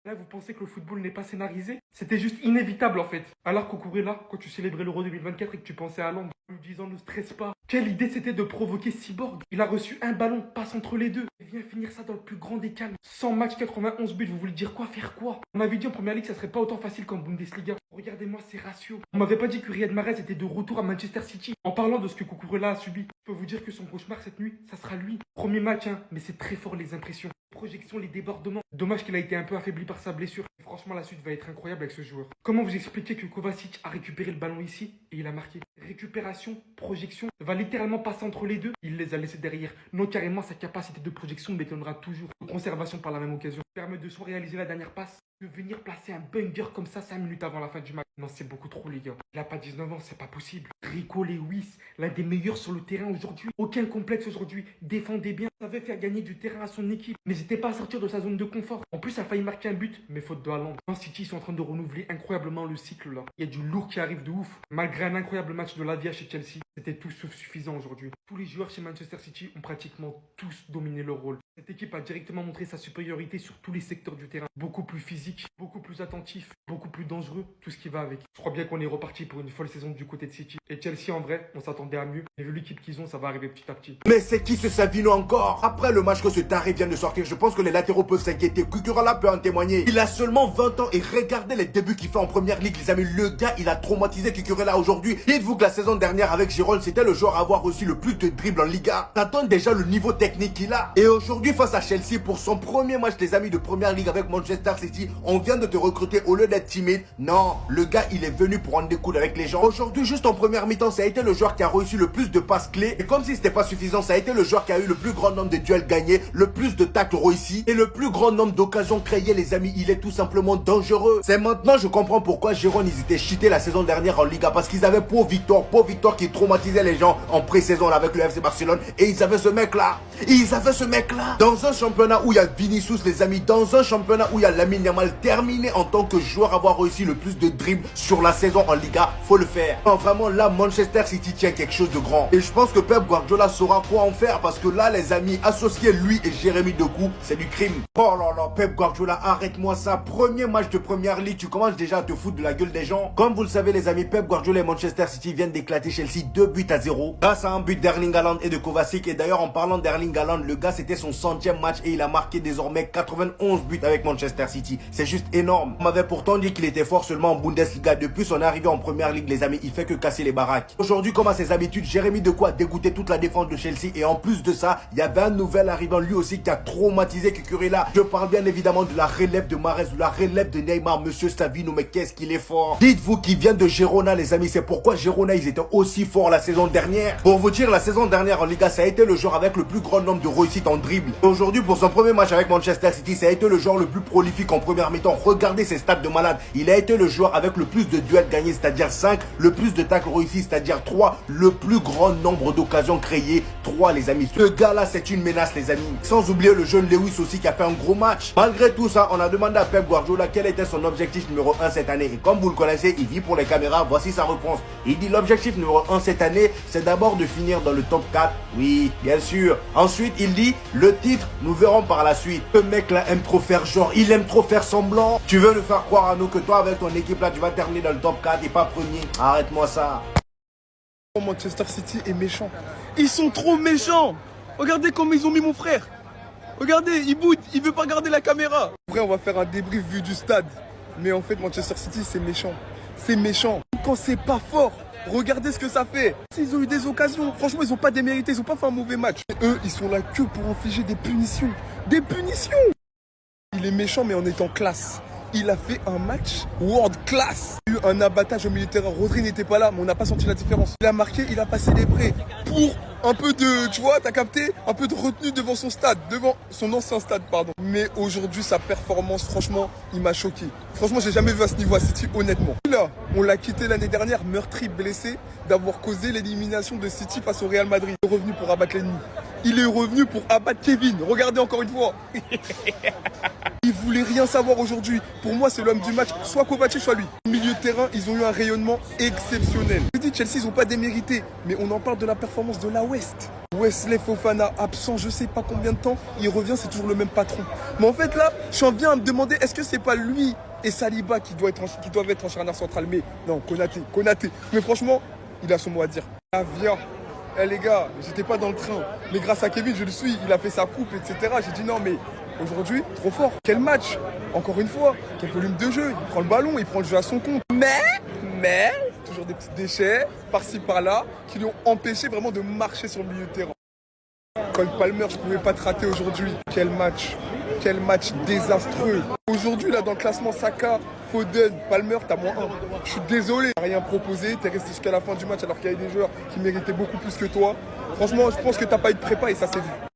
Là, vous pensez que le football n'est pas scénarisé? C'était juste inévitable en fait. Alors Cucurella, quand tu célébrais l'Euro 2024 et que tu pensais à Londres, en lui disant ne stresse pas. Quelle idée c'était de provoquer Cyborg. Il a reçu un ballon, passe entre les deux. Il vient finir ça dans le plus grand des calmes. 100 matchs, 91 buts, vous voulez dire quoi? Faire quoi? On m'avait dit en première ligue ça serait pas autant facile qu'en Bundesliga. Regardez-moi ces ratios. On m'avait pas dit que Riyad Mahrez était de retour à Manchester City. En parlant de ce que Cucurella a subi, je peux vous dire que son cauchemar cette nuit, ça sera lui. Premier match, hein, mais c'est très fort les impressions. Projections, les débordements. Dommage qu'il a été un peu affaibli par sa blessure. Franchement, la suite va être incroyable avec ce joueur. Comment vous expliquer que Kovacic a récupéré le ballon ici et il a marqué? Récupération, projection, va littéralement passer entre les deux. Il les a laissés derrière. Non, carrément, sa capacité de projection m'étonnera toujours. Conservation par la même occasion. Permet de soit réaliser la dernière passe, de venir placer un banger comme ça 5 minutes avant la fin du match. Non, c'est beaucoup trop, les gars. Il a pas 19 ans, c'est pas possible. Rico Lewis, l'un des meilleurs sur le terrain aujourd'hui. Aucun complexe aujourd'hui. Défendait bien, savait faire gagner du terrain à son équipe. N'hésitait pas à sortir de sa zone de confort. En plus, il a failli marquer un but, mais faute de Haaland. En City, ils sont en train de renouveler incroyablement le cycle là. Il y a du lourd qui arrive de ouf. Malgré un incroyable match de Lavia chez Chelsea, c'était tout sauf suffisant aujourd'hui. Tous les joueurs chez Manchester City ont pratiquement tous dominé leur rôle. Cette équipe a directement montré sa supériorité sur tous les secteurs du terrain. Beaucoup plus physique, beaucoup plus attentif, beaucoup plus dangereux, tout ce qui va avec. Je crois bien qu'on est reparti pour une folle saison du côté de City. Et Chelsea, en vrai, on s'attendait à mieux. Mais vu l'équipe qu'ils ont, ça va arriver petit à petit. Mais c'est qui ce Savino encore? Après le match que ce taré vient de sortir, je pense que les latéraux peuvent s'inquiéter. Cucurella peut en témoigner. Il a seulement 20 ans et regardez les débuts qu'il fait en première ligue, les amis. Le gars, il a traumatisé Cucurella aujourd'hui. Dites-vous que la saison dernière avec Giron, c'était le joueur à avoir reçu le plus de dribbles en Liga. T'attends déjà le niveau technique qu'il a. Et aujourd'hui, face à Chelsea, pour son premier match, les amis, de première ligue avec Manchester City, on vient de te recruter au lieu d'être timide. Non, le gars, il est venu pour en découdre avec les gens. Aujourd'hui, juste en première mi-temps, ça a été le joueur qui a reçu le plus de passes clés. Et comme si c'était pas suffisant, ça a été le joueur qui a eu le plus grand nombre de duels gagnés, le plus de tacles réussis et le plus grand nombre d'occasions créées, les amis. Il est tout simplement dangereux. C'est maintenant, je comprends pourquoi Giron, ils étaient cheatés la saison dernière en Liga, parce qu'ils avaient Pau Victor qui traumatisait les gens en pré-saison avec le FC Barcelone. Et ils avaient ce mec-là. Dans un championnat où il y a Vinicius, les amis, dans un championnat où il y a Lamine Yamal, terminé en tant que joueur avoir réussi le plus de dribbles sur la saison en Liga, faut le faire. Non, vraiment, là, Manchester City tient quelque chose de grand. Et je pense que Pep Guardiola saura quoi en faire, parce que là, les amis, associer lui et Jérémy Doku, c'est du crime. Oh là là, Pep Guardiola, arrête-moi ça. Premier match de première ligue, tu commences déjà à te foutre de la gueule des gens. Comme vous le savez, les amis, Pep Guardiola et Manchester City viennent d'éclater Chelsea 2-0 grâce à un but d'Erling Haaland et de Kovacic. Et d'ailleurs, en parlant d'Erling Haaland, le gars, c'était son 100e match et il a marqué désormais 91 buts avec Manchester City. C'est juste énorme. On m'avait pourtant dit qu'il était fort seulement en Bundesliga. Depuis son arrivée en première ligue, les amis, il fait que casser les baraques. Aujourd'hui, comme à ses habitudes, Jérémy Doku a dégoûté toute la défense de Chelsea. Et en plus de ça, il y avait un nouvel arrivant lui aussi qui a traumatisé Cucurella. Je parle bien évidemment de la relève de Mahrez, de la relève de Neymar, monsieur Savino. Mais qu'est-ce qu'il est fort. Dites-vous qu'il vient de Girona, les amis. C'est pourquoi Girona, ils étaient aussi forts la saison dernière. Pour vous dire, la saison dernière en Liga, ça a été le joueur avec le plus grand nombre de réussites en dribble. Aujourd'hui, pour son premier match avec Manchester City, ça a été le joueur le plus prolifique en première mi-temps. Regardez ses stats de malade. Il a été le joueur avec le plus de duels gagnés, c'est-à-dire 5, le plus de tacles réussis, c'est-à-dire 3, le plus grand nombre d'occasions créées, 3, les amis. Ce gars-là, c'est une menace, les amis. Sans oublier le jeune Lewis aussi qui a fait un gros match. Malgré tout ça, on a demandé à Pep Guardiola quel était son objectif numéro 1 cette année. Et comme vous le connaissez, il vit pour les caméras. Voici sa réponse. Il dit l'objectif numéro 1 cette année, c'est d'abord de finir dans le top 4. Oui, bien sûr. Ensuite, il dit le titre, nous verrons par la suite. Ce mec-là aime trop faire genre, il aime trop faire semblant. Tu veux nous faire croire à nous que toi, avec ton équipe là, tu vas terminer dans le top 4 et pas premier. Arrête-moi ça. Manchester City est méchant. Ils sont trop méchants. Regardez comment ils ont mis mon frère. Regardez, il boude, il veut pas regarder la caméra. Après, on va faire un débrief vu du stade. Mais en fait, Manchester City, c'est méchant. C'est méchant. Quand c'est pas fort, regardez ce que ça fait. S'ils ont eu des occasions, franchement, ils ont pas démérité, ils ont pas fait un mauvais match. Et eux, ils sont là que pour infliger des punitions. Des punitions. Il est méchant, mais en étant classe. Il a fait un match world class. Il y a eu un abattage au milieu de terrain. Rodri n'était pas là, mais on n'a pas senti la différence. Il a marqué, il a passé les prêts pour un peu de, tu vois, t'as capté, un peu de retenue devant son stade, devant son ancien stade, pardon. Mais aujourd'hui, sa performance, franchement, il m'a choqué. Franchement, j'ai jamais vu à ce niveau à City, honnêtement. Là, on l'a quitté l'année dernière, meurtri, blessé, d'avoir causé l'élimination de City face au Real Madrid. Il est revenu pour abattre l'ennemi. il est revenu pour abattre Kevin. Regardez encore une fois. Il voulait rien savoir aujourd'hui. Pour moi, c'est l'homme du match. Soit Kovacic, soit lui. Au milieu de terrain, ils ont eu un rayonnement exceptionnel. Je dis, Chelsea, ils n'ont pas démérité. Mais on en parle de la performance de la West. Wesley Fofana, absent je sais pas combien de temps. Il revient, c'est toujours le même patron. Mais en fait, là, j'en viens à me demander, est-ce que c'est pas lui et Saliba qui doivent être en charnière centrale? Mais non, Konaté. Mais franchement, il a son mot à dire. Ah, viens. Eh les gars, j'étais pas dans le train. Mais grâce à Kevin, je le suis. Il a fait sa coupe, etc. J'ai dit non, mais aujourd'hui, trop fort. Quel match. Encore une fois, quel volume de jeu. Il prend le ballon, il prend le jeu à son compte. Mais, toujours des petits déchets, par-ci, par-là, qui lui ont empêché vraiment de marcher sur le milieu de terrain. Cole Palmer, je pouvais pas te rater aujourd'hui. Quel match désastreux. Aujourd'hui, là, dans le classement Saka, Foden, Palmer, t'as -1. Je suis désolé, t'as rien proposé, t'es resté jusqu'à la fin du match alors qu'il y avait des joueurs qui méritaient beaucoup plus que toi. Franchement, je pense que t'as pas eu de prépa et ça s'est vu.